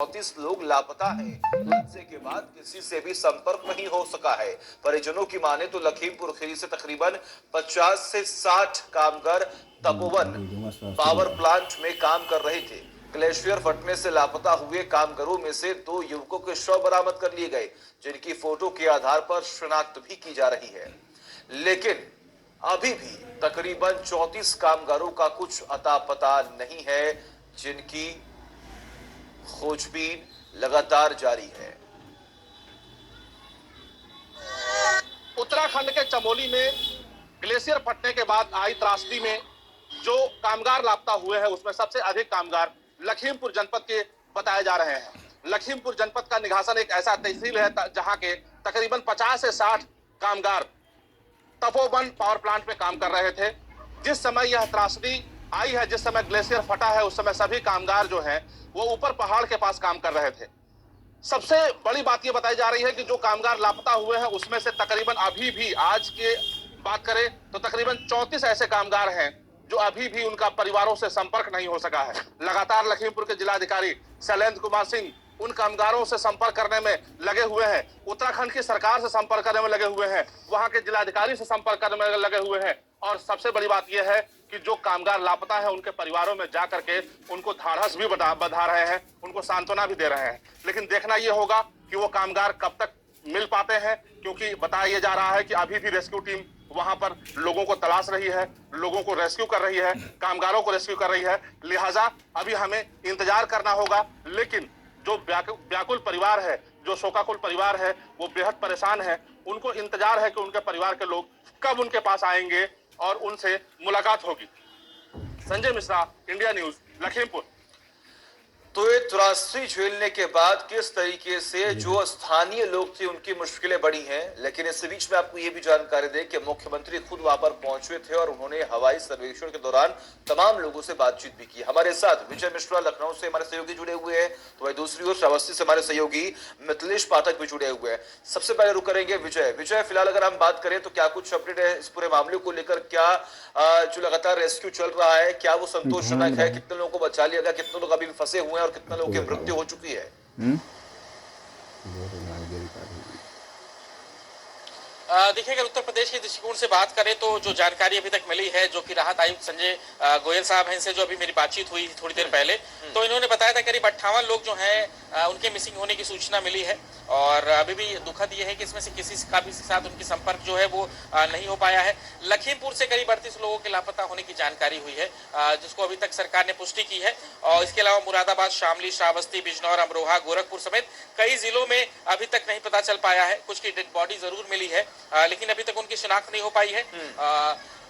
34 लोग लापता हैं। हादसे के बाद किसी से भी संपर्क नहीं हो सका है। परिजनों की माने तो लखीमपुर खीरी से तकरीबन 50 से 60 कामगार तपोवन पावर प्लांट में काम कर रहे थे। ग्लेशियर फटने से लापता हुए कामगारों में से 2 युवकों के शव बरामद कर लिए गए, जिनकी फोटो के आधार पर शिनाख्त भी की जा रही है। लेकिन अभी भी तकरीबन 34 कामगारों का कुछ अता पता नहीं है, जिनकी खोजबीन लगातार जारी है। उत्तराखंड के चमोली में ग्लेशियर फटने के बाद आई त्रासदी में जो कामगार लापता हुए हैं उसमें सबसे अधिक कामगार लखीमपुर जनपद के बताए जा रहे हैं। लखीमपुर जनपद का निघासन एक ऐसा तहसील है जहां के तकरीबन 50 से 60 कामगार तपोवन पावर प्लांट में काम कर रहे थे। जिस समय यह त्रासदी आई है, जिस समय ग्लेशियर फटा है, उस समय सभी कामगार जो हैं वो ऊपर पहाड़ के पास काम कर रहे थे। सबसे बड़ी बात यह बताई जा रही है कि जो कामगार लापता हुए हैं उसमें से तकरीबन अभी भी आज के बात करें तो तकरीबन 34 ऐसे कामगार हैं जो अभी भी उनका परिवारों से संपर्क नहीं हो सका है। लगातार लखीमपुर के जिलाधिकारी शैलेंद्र कुमार सिंह उन कामगारों से संपर्क करने में लगे हुए हैं, उत्तराखंड की सरकार से संपर्क करने में लगे हुए हैं, वहां के जिलाधिकारी से संपर्क करने में लगे हुए हैं। और सबसे बड़ी बात यह है कि जो कामगार लापता है उनके परिवारों में जाकर के उनको ढाढ़स भी बधा रहे हैं, उनको सांत्वना भी दे रहे हैं। लेकिन देखना यह होगा कि वो कामगार कब तक मिल पाते हैं, क्योंकि बताया जा रहा है कि अभी भी रेस्क्यू टीम वहां पर लोगों को तलाश रही है, लोगों को रेस्क्यू कर रही है, कामगारों को रेस्क्यू कर रही है। लिहाजा अभी हमें इंतजार करना होगा। लेकिन जो व्याकुल परिवार है, जो शोकाकुल परिवार है, वो बेहद परेशान है। उनको इंतजार है कि उनके परिवार के लोग कब उनके पास आएंगे और उनसे मुलाकात होगी। Sanjay Mishra, India news, Lakhimpur. तो ये त्रासदी झेलने के बाद किस तरीके से जो स्थानीय लोग थे उनकी मुश्किलें बढ़ी हैं। लेकिन इस बीच में आपको ये भी जानकारी दें कि मुख्यमंत्री खुद वहां पर पहुंचे थे और उन्होंने हवाई सर्वेक्षण के दौरान तमाम लोगों से बातचीत भी की। हमारे साथ विजय मिश्रा लखनऊ से हमारे सहयोगी जुड़े हुए हैं, तो वही दूसरी ओर श्रावस्ती से हमारे सहयोगी मिथिलेश पाठक भी जुड़े हुए हैं। सबसे पहले रुक करेंगे विजय, फिलहाल अगर हम बात करें तो क्या कुछ अपडेट है इस पूरे मामले को लेकर? क्या जो लगातार रेस्क्यू चल रहा है, क्या वो संतोषजनक है? कितने लोगों को बचा लिया गया, कितने लोग अभी भी फंसे हुए हैं और कितने लोगों की मृत्यु हो चुकी है? देखिए, अगर उत्तर प्रदेश के दृष्टिकोण से बात करें तो जो जानकारी अभी तक मिली है, जो कि राहत आयुक्त संजय गोयल साहब हैं, इनसे जो अभी मेरी बातचीत हुई थोड़ी देर पहले, तो इन्होंने बताया था करीब 58 लोग जो हैं उनके मिसिंग होने की सूचना मिली है। और अभी भी दुखद ये है कि इसमें से किसी का भी साथ उनकी संपर्क जो है वो नहीं हो पाया है। लखीमपुर से करीब 38 लोगों के लापता होने की जानकारी हुई है, जिसको अभी तक सरकार ने पुष्टि की है। और इसके अलावा मुरादाबाद, शामली, श्रावस्ती, बिजनौर, अमरोहा, गोरखपुर समेत कई जिलों में अभी तक नहीं पता चल पाया है। कुछ की डेड बॉडी जरूर मिली है, लेकिन अभी तक उनकी शिनाख्त नहीं हो पाई है।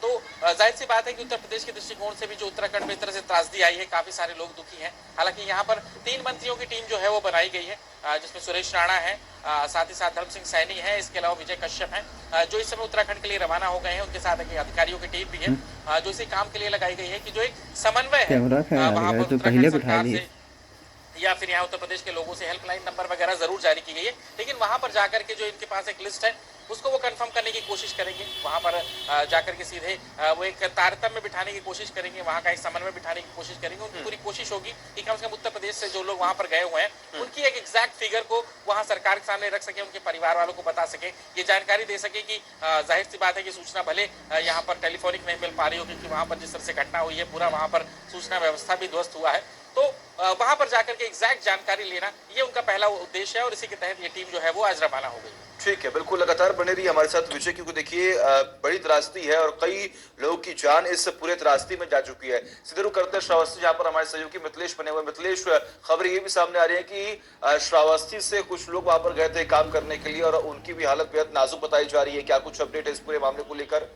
तो जाहिर सी बात है कि उत्तर प्रदेश के दृष्टिकोण से भी जो उत्तराखंड में इस तरह से त्रासदी आई है, काफी सारे लोग दुखी हैं। हालांकि यहाँ पर 3 मंत्रियों की टीम जो है वो बनाई गई है, जिसमें सुरेश राणा है, साथ ही साथ धर्म सिंह सैनी है, इसके अलावा विजय कश्यप है, जो इस समय उत्तराखंड के लिए रवाना हो गए हैं। उनके साथ एक अधिकारियों की टीम भी है जो इसी काम के लिए लगाई गई है कि जो एक समन्वय है वहां पर उत्तराखंड सरकार से या फिर यहाँ उत्तर प्रदेश के लोगों से हेल्पलाइन नंबर वगैरह जरूर जारी की गई है। लेकिन वहां पर जाकर के जो इनके पास एक लिस्ट है उसको वो कंफर्म करने की कोशिश करेंगे। वहां पर जाकर के सीधे वो एक तारतम्य बिठाने की कोशिश करेंगे, वहां का एक समन्वय बिठाने की कोशिश करेंगे। उनकी पूरी कोशिश होगी कि कम से कम उत्तर प्रदेश से जो लोग वहां पर गए हुए हैं उनकी एक एग्जैक्ट फिगर को वहां सरकार के सामने रख सके, उनके परिवार वालों को बता सके, ये जानकारी दे सके कि जाहिर सी बात है कि सूचना भले यहाँ पर टेलीफोनिक नहीं मिल पा रही हो, क्योंकि वहां पर जिस तरह से घटना हुई है पूरा वहां पर सूचना व्यवस्था भी ध्वस्त हुआ है। तो वहां पर जाकर के एग्जैक्ट जानकारी लेना ये उनका पहला उद्देश्य है और इसी के तहत ये टीम जो है वो आज रवाना हो गई। ठीक है, बिल्कुल लगातार बने रहिए हमारे साथ विजय, क्योंकि देखिए बड़ी त्रासदी है और कई लोगों की जान इस पूरे त्रासदी में जा चुकी है। सीधे रुख करते हैं श्रावस्ती, जहां पर हमारे सहयोगी मिथिलेश बने हुए। मिथिलेश, खबर ये भी सामने आ रही है कि श्रावस्ती से कुछ लोग वहां पर गए थे काम करने के लिए और उनकी भी हालत बेहद नाजुक बताई जा रही है। क्या कुछ अपडेट है इस पूरे मामले को लेकर?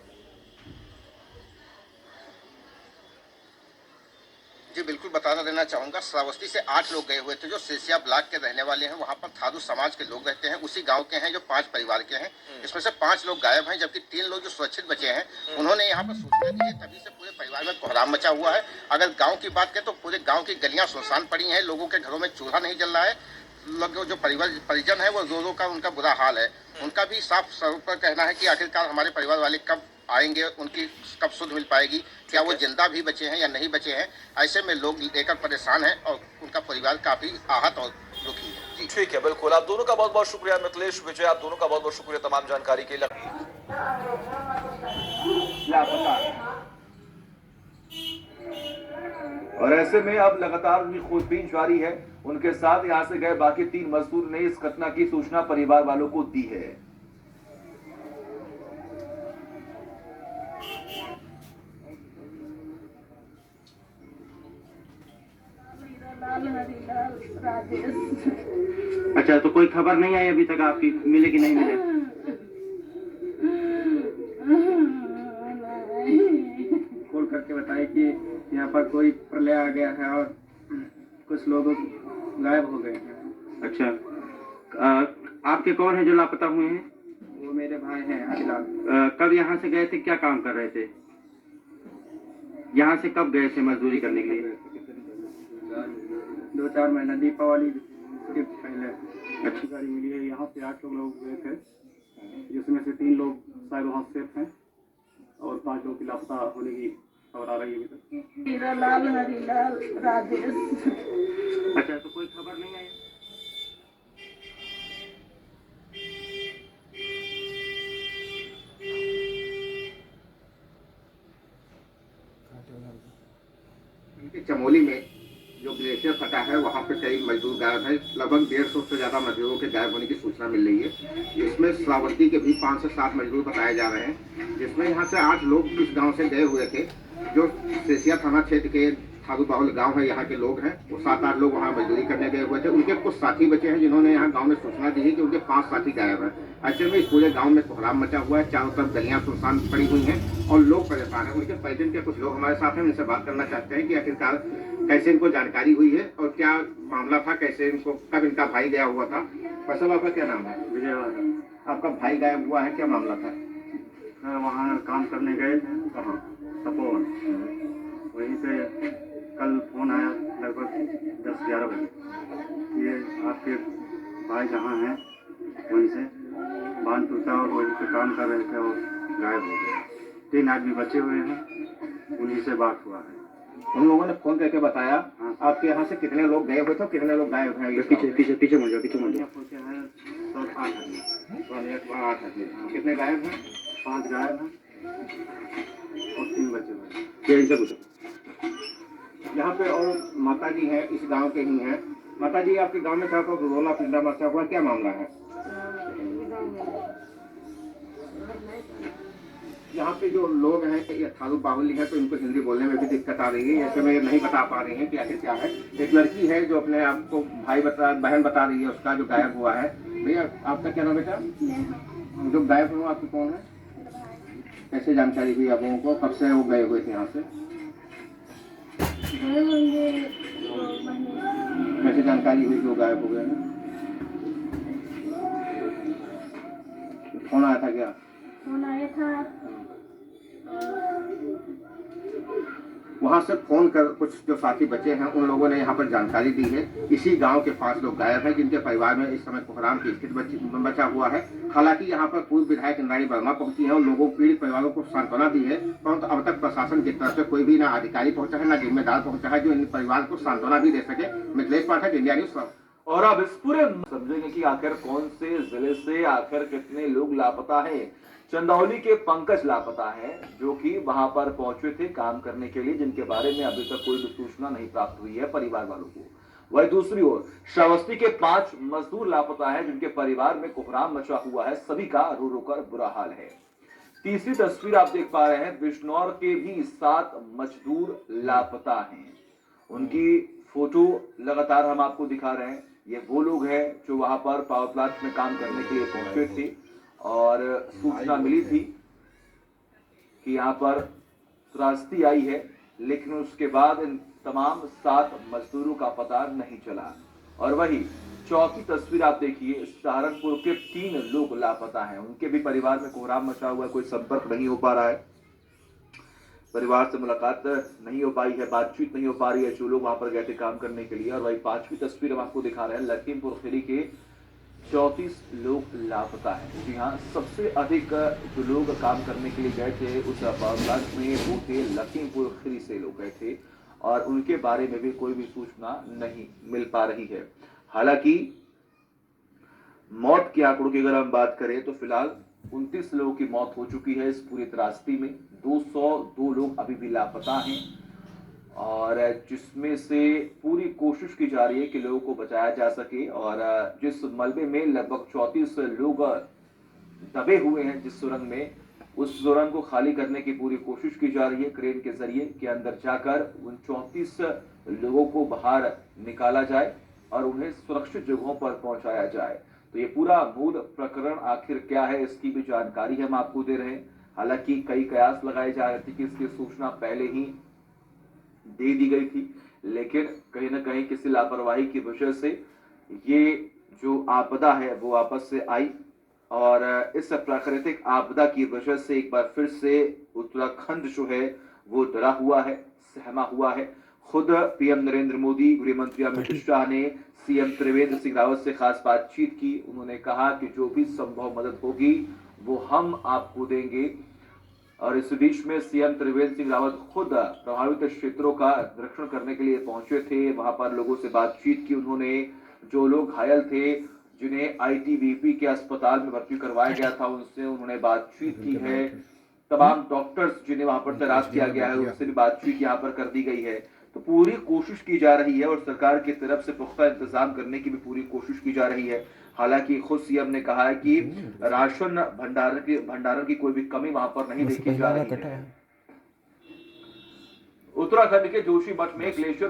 जी बिल्कुल बताना देना चाहूंगा। श्रावस्ती से 8 लोग गए हुए थे जो सेसिया ब्लॉक के रहने वाले हैं। वहां पर थारू समाज के लोग रहते हैं, उसी गांव के हैं, जो 5 परिवार के हैं। इसमें से 5 लोग गायब हैं, जबकि 3 लोग जो सुरक्षित बचे हैं उन्होंने यहाँ पर सूचना दी है, तभी से पूरे परिवार में कोहराम मचा हुआ है। अगर गाँव की बात करें तो पूरे गाँव की गलियां सुनसान पड़ी हैं, लोगों के घरों में चूल्हा नहीं जल रहा है। लोग जो परिजन है वो रो का उनका बुरा हाल है। उनका भी साफ स्वरूप पर कहना है कि आखिरकार हमारे परिवार वाले कब आएंगे, उनकी कब सुध मिल पाएगी, क्या वो जिंदा भी बचे हैं या नहीं बचे हैं। ऐसे में लोग लेकर परेशान हैं और उनका परिवार काफी आहत और दुखी है। जी ठीक है, बिल्कुल। आप दोनों का बहुत बहुत शुक्रिया मिथिलेश, विजय, आप दोनों का बहुत बहुत शुक्रिया तमाम जानकारी के लिए। और ऐसे में अब लगातार उनकी खोजबीन जारी है। उनके साथ यहां से गए बाकी 3 मजदूर ने इस घटना की सूचना परिवार वालों को दी है। अच्छा, तो कोई खबर नहीं आई अभी तक आपकी, मिले कि नहीं मिले? खोल करके बताए कि यहाँ पर कोई प्रलय आ गया है और कुछ लोग गायब हो गए हैं। अच्छा, आपके कौन है जो लापता हुए हैं? वो मेरे भाई हैं अखिलाल। कब यहाँ से गए थे, क्या काम कर रहे थे? यहाँ से कब गए थे मजदूरी करने के लिए? 2-4 महीना, दीपावली के पहले। अच्छी गाड़ी मिली है। यहाँ से 8 लोग गए थे, जिसमें से 3 लोग शायद वहाँ सेफ हैं और 5 लोग की लापता होने की खबर आ रही है अभी तक। हीरालाल, हरीलाल, राजेश। अच्छा, तो कोई खबर नहीं आई? चमोली में जो ग्लेशियर फटा है वहाँ पे कई मजदूर गायब हैं। लगभग 150 से ज्यादा मजदूरों के गायब होने की सूचना मिल रही है। इसमें श्रावस्ती के भी 5 से 7 मजदूर बताए जा रहे हैं, जिसमें यहाँ से 8 लोग इस गांव से गए हुए थे। जो सेसिया थाना क्षेत्र के थारू बाहुल गांव है, यहाँ के लोग हैं। वो 7-8 लोग वहाँ मजदूरी करने गए हुए थे। उनके कुछ साथी बचे हैं जिन्होंने यहाँ गाँव में सूचना दी है कि उनके 5 साथी गायब हैं। ऐसे में इस पूरे गाँव में कोहराम मचा हुआ है। चारों तरफ गलियां सुनसान पड़ी हुई हैं और लोग परेशान हैं। उनके परिजन के कुछ लोग हमारे साथ हैं, उनसे बात करना चाहते हैं कि आखिरकार कैसे इनको जानकारी हुई है और क्या मामला था, कैसे इनको, कब इनका भाई गया हुआ था। पैसा आपका क्या नाम है? विजय। आपका भाई गायब हुआ है, क्या मामला था? सर, वहाँ काम करने गए थे। कहाँ? तपोवन। वहीं से कल फोन आया लगभग 10-11 बजे, ये आपके भाई जहाँ हैं वहीं से बांध टूटा और वहीं पे काम कर रहे थे और गायब हो गए। 3 आदमी बचे हुए हैं, उन्हीं से बात हुआ है। उन लोगों ने फोन करके बताया। हाँ। आपके यहाँ से कितने लोग गए हुए थे, कितने लोग गायब हैं? पीछे पीछे पीछे मुड़ जाओ, पीछे मुड़ जाओ। पहुँचे हैं 7-8 आदमी। 8 आदमी। कितने गायब हैं? 5 गायब हैं और 3 बचे हुए हैं। ये इनसे पूछो। यहाँ पे और माता जी हैं, इस गांव के ही हैं। माता जी, आपके गांव में क्या रोना पिंडा मचा हुआ, क्या मामला है? यहाँ पे जो लोग हैं ये थारू बाहुली है, तो इनको हिंदी बोलने में भी दिक्कत आ रही है। ऐसे में ये नहीं बता पा रही है कि आखिर क्या है। एक लड़की है जो अपने आप को बहन बता रही है, उसका जो गायब हुआ है। भैया, आपका क्या नाम बेटा? जो गायब हुआ आपको कौन है? कैसे जानकारी हुई आप लोगों को, कब से वो गए हुए थे यहाँ से? कैसे जानकारी हुई जो गायब हो गए हैं? फोन आया था क्या? फोन आया था। वहाँ से फोन कर कुछ जो साथी बचे हैं उन लोगों ने यहाँ पर जानकारी दी है। इसी गांव के 5 लोग गायब हैं, जिनके परिवार में इस समय कोहराम की स्थिति बचा हुआ है। हालांकि यहाँ पर पूर्व विधायक इंद्राणी वर्मा पहुंची है और लोगों पीड़ित परिवारों को सांत्वना दी है, परंतु अब तक प्रशासन की तरफ से कोई भी ना अधिकारी पहुंचा है, ना जिम्मेदार पहुंचा है जो इन परिवार को सांत्वना भी दे सके। मिथिलेश पाठक, इंडिया न्यूज। और अब इस पूरे समझेंगे कि आखिर कौन से जिले से आखिर कितने लोग लापता हैं। चंदौली के पंकज लापता हैं, जो कि वहां पर पहुंचे थे काम करने के लिए, जिनके बारे में अभी तक कोई भी सूचना नहीं प्राप्त हुई है परिवार वालों को। वही दूसरी ओर श्रावस्ती के 5 मजदूर लापता हैं, जिनके परिवार में कोहराम मचा हुआ है। सभी का रो रो कर बुरा हाल है। तीसरी तस्वीर आप देख पा रहे हैं, बिजनौर के भी 7 मजदूर लापता हैं। उनकी फोटो लगातार हम आपको दिखा रहे हैं। ये वो लोग हैं जो वहां पर पावर प्लांट में काम करने के लिए पहुंचे थे और सूचना मिली थी कि यहाँ पर त्रासदी आई है, लेकिन उसके बाद इन तमाम 7 मजदूरों का पता नहीं चला। और वही चौथी तस्वीर आप देखिए, सहारनपुर के 3 लोग लापता हैं। उनके भी परिवार में कोहराम मचा हुआ है, कोई संपर्क नहीं हो पा रहा है, परिवार से मुलाकात नहीं हो पाई है, बातचीत नहीं हो पा रही है जो लोग वहां पर गए थे काम करने के लिए। और वही 5वीं तस्वीर हम आपको दिखा रहे हैं, लखीमपुर खीरी के 34 लोग लापता हैं। जी हाँ, सबसे अधिक जो लोग काम करने के लिए गए थे उस पावर प्लांट में वो थे लखीमपुर खीरी से लोग गए थे और उनके बारे में भी कोई भी सूचना नहीं मिल पा रही है। हालांकि मौत के आंकड़ों की अगर हम बात करें तो फिलहाल 29 लोगों की मौत हो चुकी है इस पूरी त्रासदी में। 202 लोग अभी भी लापता हैं और जिसमें से पूरी कोशिश की जा रही है कि लोगों को बचाया जा सके और जिस मलबे में लगभग 34 लोग दबे हुए हैं जिस सुरंग में, उस सुरंग को खाली करने की पूरी कोशिश की जा रही है क्रेन के जरिए के अंदर जाकर उन 34 लोगों को बाहर निकाला जाए और उन्हें सुरक्षित जगहों पर पहुंचाया जाए। तो ये पूरा मूल प्रकरण आखिर क्या है इसकी भी जानकारी हम आपको दे रहे हैं। हालांकि कई कयास लगाए जा रहे थे कि इसकी सूचना पहले ही दे दी गई थी, लेकिन कहीं ना कहीं किसी लापरवाही की वजह से ये जो आपदा है वो वापस से आई और इस प्राकृतिक आपदा की वजह से एक बार फिर से उत्तराखंड जो है वो डरा हुआ है, सहमा हुआ है। खुद पीएम नरेंद्र मोदी, गृह मंत्री अमित शाह ने सीएम त्रिवेंद्र सिंह रावत से खास बातचीत की। उन्होंने कहा कि जो भी संभव मदद होगी वो हम आपको देंगे और इस बीच में सीएम त्रिवेंद्र सिंह रावत खुद प्रभावित क्षेत्रों का निरीक्षण करने के लिए पहुंचे थे। वहां पर लोगों से बातचीत की उन्होंने। जो लोग घायल थे, जिन्हें आईटीबीपी के अस्पताल में भर्ती करवाया गया था, उनसे उन्होंने बातचीत की है। तमाम डॉक्टर्स जिन्हें वहां पर तैनात किया गया है उनसे भी बातचीत यहाँ पर कर दी गई है। तो पूरी कोशिश की जा रही है और सरकार की तरफ से पुख्ता इंतजाम करने की भी पूरी कोशिश की जा रही है। हालांकि खुद सीएम ने कहा है कि राशन भंडारण की कोई भी कमी वहां पर नहीं देखी जा रही है। उत्तराखंड के जोशीमठ में ग्लेशियर